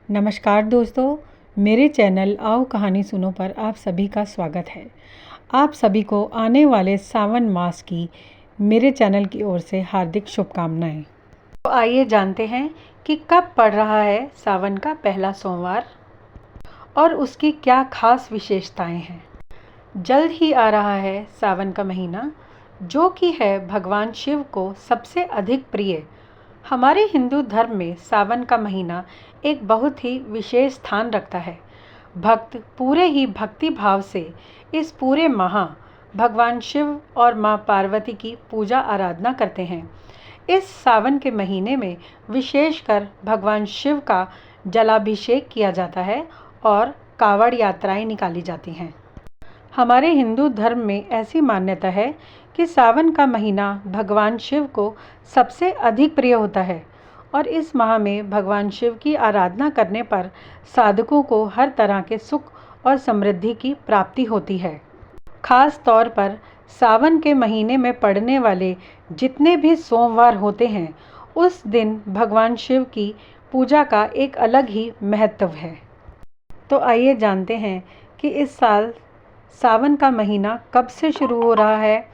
नमस्कार दोस्तों, मेरे चैनल आओ कहानी सुनो पर आप सभी का स्वागत है। आप सभी को आने वाले सावन मास की मेरे चैनल की ओर से हार्दिक शुभकामनाएं। तो आइए जानते हैं कि कब पड़ रहा है सावन का पहला सोमवार और उसकी क्या खास विशेषताएं हैं। जल्द ही आ रहा है सावन का महीना, जो कि है भगवान शिव को सबसे अधिक प्रिय। हमारे हिंदू धर्म में सावन का महीना एक बहुत ही विशेष स्थान रखता है। भक्त पूरे ही भक्ति भाव से इस पूरे माह भगवान शिव और माँ पार्वती की पूजा आराधना करते हैं। इस सावन के महीने में विशेषकर भगवान शिव का जलाभिषेक किया जाता है और कावड़ यात्राएं निकाली जाती हैं। हमारे हिंदू धर्म में ऐसी मान्यता है कि सावन का महीना भगवान शिव को सबसे अधिक प्रिय होता है और इस माह में भगवान शिव की आराधना करने पर साधकों को हर तरह के सुख और समृद्धि की प्राप्ति होती है। खास तौर पर सावन के महीने में पड़ने वाले जितने भी सोमवार होते हैं, उस दिन भगवान शिव की पूजा का एक अलग ही महत्व है। तो आइए जानते हैं कि इस साल सावन का महीना कब से शुरू हो रहा है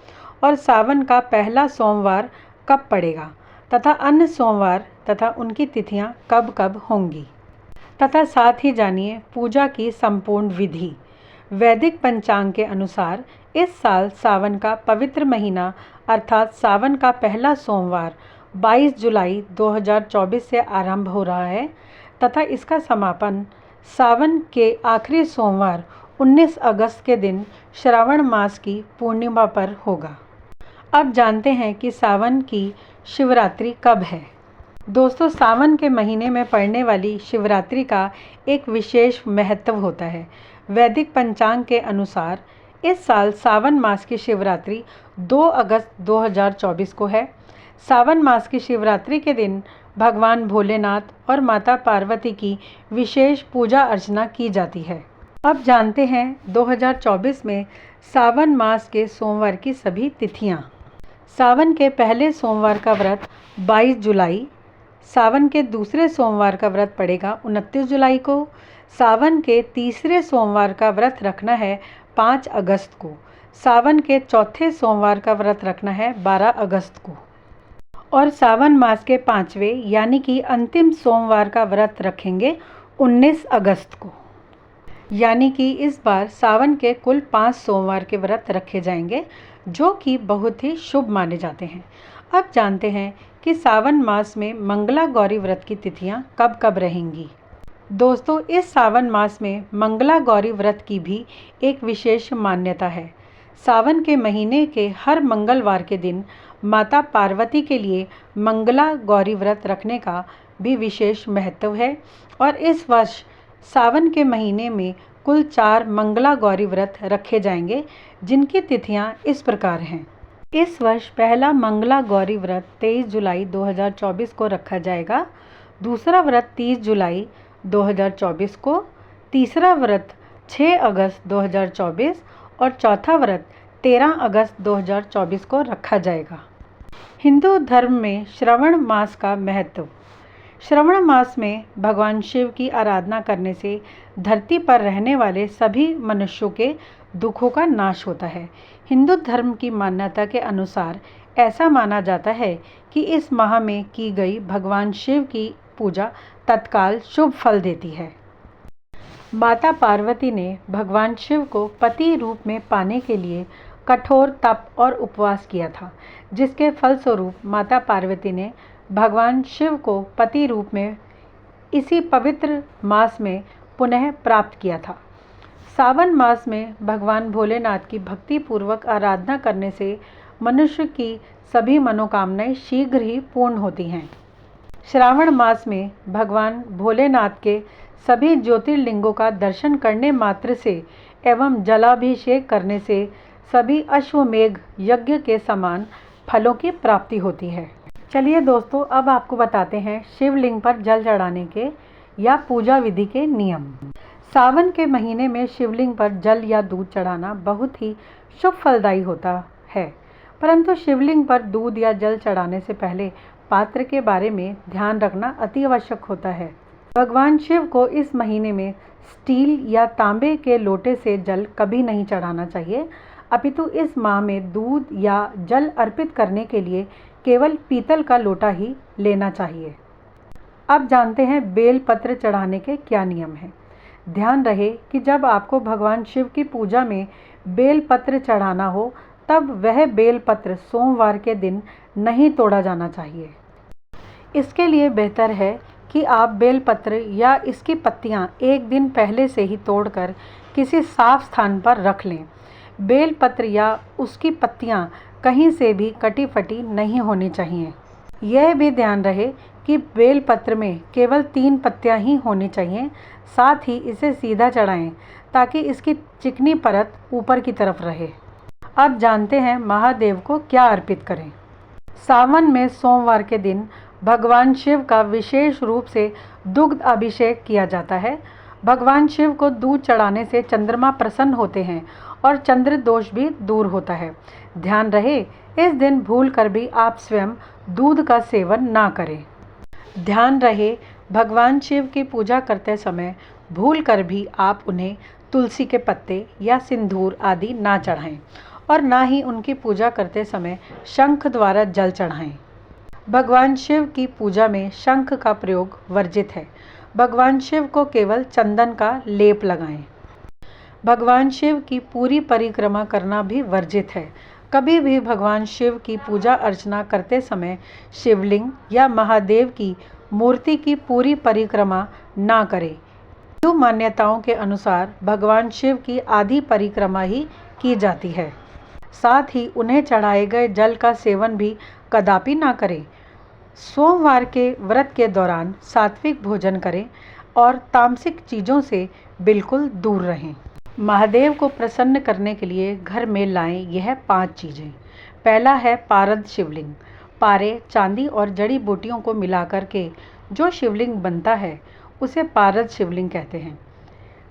और सावन का पहला सोमवार कब पड़ेगा तथा अन्य सोमवार तथा उनकी तिथियां कब कब होंगी, तथा साथ ही जानिए पूजा की संपूर्ण विधि। वैदिक पंचांग के अनुसार इस साल सावन का पवित्र महीना अर्थात सावन का पहला सोमवार 22 जुलाई 2024 से आरंभ हो रहा है तथा इसका समापन सावन के आखिरी सोमवार 19 अगस्त के दिन श्रावण मास की पूर्णिमा पर होगा। अब जानते हैं कि सावन की शिवरात्रि कब है। दोस्तों, सावन के महीने में पड़ने वाली शिवरात्रि का एक विशेष महत्व होता है। वैदिक पंचांग के अनुसार इस साल सावन मास की शिवरात्रि 2 अगस्त 2024 को है। सावन मास की शिवरात्रि के दिन भगवान भोलेनाथ और माता पार्वती की विशेष पूजा अर्चना की जाती है। अब जानते हैं 2024 में सावन मास के सोमवार की सभी तिथियां। सावन के पहले सोमवार का व्रत 22 जुलाई, सावन के दूसरे सोमवार का व्रत पड़ेगा 29 जुलाई को, सावन के तीसरे सोमवार का व्रत रखना है 5 अगस्त को, सावन के चौथे सोमवार का व्रत रखना है 12 अगस्त को और सावन मास के 5वें यानी कि अंतिम सोमवार का व्रत रखेंगे 19 अगस्त को। यानी कि इस बार सावन के कुल 5 सोमवार के व्रत रखे जाएंगे, जो कि बहुत ही शुभ माने जाते हैं। अब जानते हैं कि सावन मास में मंगला गौरी व्रत की तिथियां कब कब रहेंगी। दोस्तों, इस सावन मास में मंगला गौरी व्रत की भी एक विशेष मान्यता है। सावन के महीने के हर मंगलवार के दिन माता पार्वती के लिए मंगला गौरी व्रत रखने का भी विशेष महत्व है और इस वर्ष सावन के महीने में कुल 4 मंगला गौरी व्रत रखे जाएंगे, जिनकी तिथियां इस प्रकार हैं। इस वर्ष पहला मंगला गौरी व्रत 23 जुलाई 2024 को रखा जाएगा, दूसरा व्रत 30 जुलाई 2024 को, तीसरा व्रत 6 अगस्त 2024 और चौथा व्रत 13 अगस्त 2024 को रखा जाएगा। हिंदू धर्म में श्रावण मास का महत्व। श्रावण मास में भगवान शिव की आराधना करने से धरती पर रहने वाले सभी मनुष्यों के दुखों का नाश होता है। हिंदू धर्म की मान्यता के अनुसार ऐसा माना जाता है कि इस माह में की गई भगवान शिव की पूजा तत्काल शुभ फल देती है। माता पार्वती ने भगवान शिव को पति रूप में पाने के लिए कठोर तप और उपवास किया था, जिसके फलस्वरूप माता पार्वती ने भगवान शिव को पति रूप में इसी पवित्र मास में पुनः प्राप्त किया था। सावन मास में भगवान भोलेनाथ की भक्ति पूर्वक आराधना करने से मनुष्य की सभी मनोकामनाएं शीघ्र ही पूर्ण होती हैं। श्रावण मास में भगवान भोलेनाथ के सभी ज्योतिर्लिंगों का दर्शन करने मात्र से एवं जलाभिषेक करने से सभी अश्वमेघ यज्ञ के समान फलों की प्राप्ति होती है। चलिए दोस्तों, अब आपको बताते हैं शिवलिंग पर जल चढ़ाने के या पूजा विधि के नियम। सावन के महीने में शिवलिंग पर जल या दूध चढ़ाना बहुत ही शुभ फलदायी होता है, परंतु शिवलिंग पर दूध या जल चढ़ाने से पहले पात्र के बारे में ध्यान रखना अति आवश्यक होता है। भगवान शिव को इस महीने में स्टील या तांबे के लोटे से जल कभी नहीं चढ़ाना चाहिए, अपितु इस माह में दूध या जल अर्पित करने के लिए केवल पीतल का लोटा ही लेना चाहिए। अब जानते हैं बेल पत्र चढ़ाने के क्या नियम हैं। ध्यान रहे कि जब आपको भगवान शिव की पूजा में बेल पत्र चढ़ाना हो तब वह बेल पत्र सोमवार के दिन नहीं तोड़ा जाना चाहिए। इसके लिए बेहतर है कि आप बेल पत्र या इसकी पत्तियां एक दिन पहले से ही तोड़कर किसी साफ स्थान पर रख लें। बेल पत्र या उसकी पत्तियां कहीं से भी कटी फटी नहीं होनी चाहिए। यह भी ध्यान रहे कि बेल पत्र में केवल 3 पत्तियां ही होनी चाहिए। साथ ही इसे सीधा चढ़ाएं ताकि इसकी चिकनी परत ऊपर की तरफ रहे। अब जानते हैं महादेव को क्या अर्पित करें। सावन में सोमवार के दिन भगवान शिव का विशेष रूप से दुग्ध अभिषेक किया जाता है। भगवान शिव को दूध चढ़ाने से चंद्रमा प्रसन्न होते हैं और चंद्र दोष भी दूर होता है। ध्यान रहे इस दिन भूलकर भी आप स्वयं दूध का सेवन ना करें। ध्यान रहे भगवान शिव की पूजा करते समय भूलकर भी आप उन्हें तुलसी के पत्ते या सिंदूर आदि ना चढ़ाएं और ना ही उनकी पूजा करते समय शंख द्वारा जल चढ़ाएं। भगवान शिव की पूजा में शंख का प्रयोग वर्जित है। भगवान शिव को केवल चंदन का लेप लगाएं। भगवान शिव की पूरी परिक्रमा करना भी वर्जित है। कभी भी भगवान शिव की पूजा अर्चना करते समय शिवलिंग या महादेव की मूर्ति की पूरी परिक्रमा ना करें। हिंदू मान्यताओं के अनुसार भगवान शिव की आधी परिक्रमा ही की जाती है। साथ ही उन्हें चढ़ाए गए जल का सेवन भी कदापि ना करें। सोमवार के व्रत के दौरान सात्विक भोजन करें और तामसिक चीज़ों से बिल्कुल दूर रहें। महादेव को प्रसन्न करने के लिए घर में लाएं यह 5 चीज़ें। पहला है पारद शिवलिंग। पारे, चांदी और जड़ी बूटियों को मिलाकर के जो शिवलिंग बनता है उसे पारद शिवलिंग कहते हैं।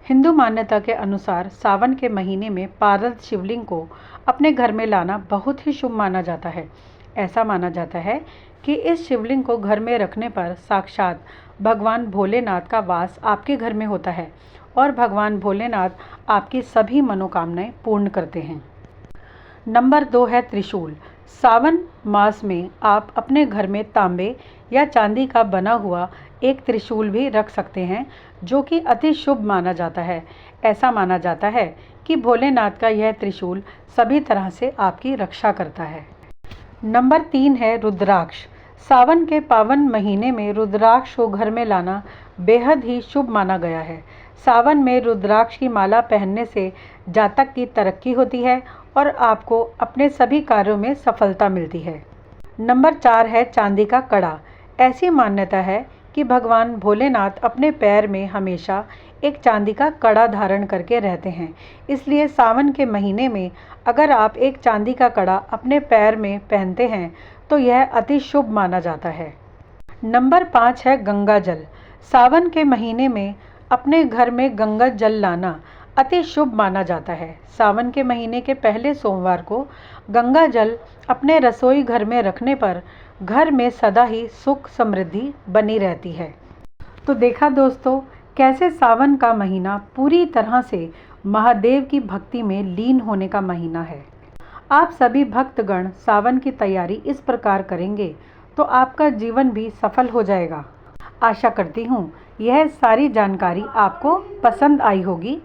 हिंदू मान्यता के अनुसार सावन के महीने में पारद शिवलिंग को अपने घर में लाना बहुत ही शुभ माना जाता है। ऐसा माना जाता है कि इस शिवलिंग को घर में रखने पर साक्षात भगवान भोलेनाथ का वास आपके घर में होता है और भगवान भोलेनाथ आपकी सभी मनोकामनाएं पूर्ण करते हैं। नंबर 2 है त्रिशूल। सावन मास में आप अपने घर में तांबे या चांदी का बना हुआ एक त्रिशूल भी रख सकते हैं जो कि अति शुभ माना जाता है। ऐसा माना जाता है कि भोलेनाथ का यह त्रिशूल सभी तरह से आपकी रक्षा करता है। नंबर 3 है रुद्राक्ष। सावन के पावन महीने में रुद्राक्ष को घर में लाना बेहद ही शुभ माना गया है। सावन में रुद्राक्ष की माला पहनने से जातक की तरक्की होती है और आपको अपने सभी कार्यों में सफलता मिलती है। नंबर 4 है चांदी का कड़ा। ऐसी मान्यता है कि भगवान भोलेनाथ अपने पैर में हमेशा एक चांदी का कड़ा धारण करके रहते हैं। इसलिए सावन के महीने में अगर आप एक चांदी का कड़ा अपने पैर में पहनते हैं तो यह अति शुभ माना जाता है। नंबर 5 है गंगा जल। सावन के महीने में अपने घर में गंगा जल लाना अति शुभ माना जाता है। सावन के महीने के पहले सोमवार को गंगा जल अपने रसोई घर में रखने पर घर में सदा ही सुख समृद्धि बनी रहती है। तो देखा दोस्तों कैसे सावन का महीना पूरी तरह से महादेव की भक्ति में लीन होने का महीना है। आप सभी भक्तगण सावन की तैयारी इस प्रकार करेंगे तो आपका जीवन भी सफल हो जाएगा। आशा करती हूँ यह सारी जानकारी आपको पसंद आई होगी।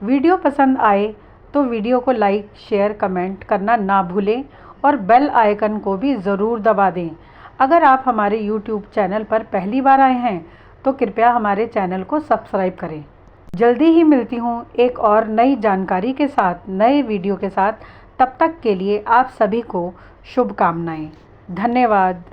वीडियो पसंद आए तो वीडियो को लाइक, शेयर, कमेंट करना ना भूलें और बेल आइकन को भी ज़रूर दबा दें। अगर आप हमारे YouTube चैनल पर पहली बार आए हैं तो कृपया हमारे चैनल को सब्सक्राइब करें। जल्दी ही मिलती हूँ एक और नई जानकारी के साथ, नए वीडियो के साथ। तब तक के लिए आप सभी को शुभकामनाएं। धन्यवाद।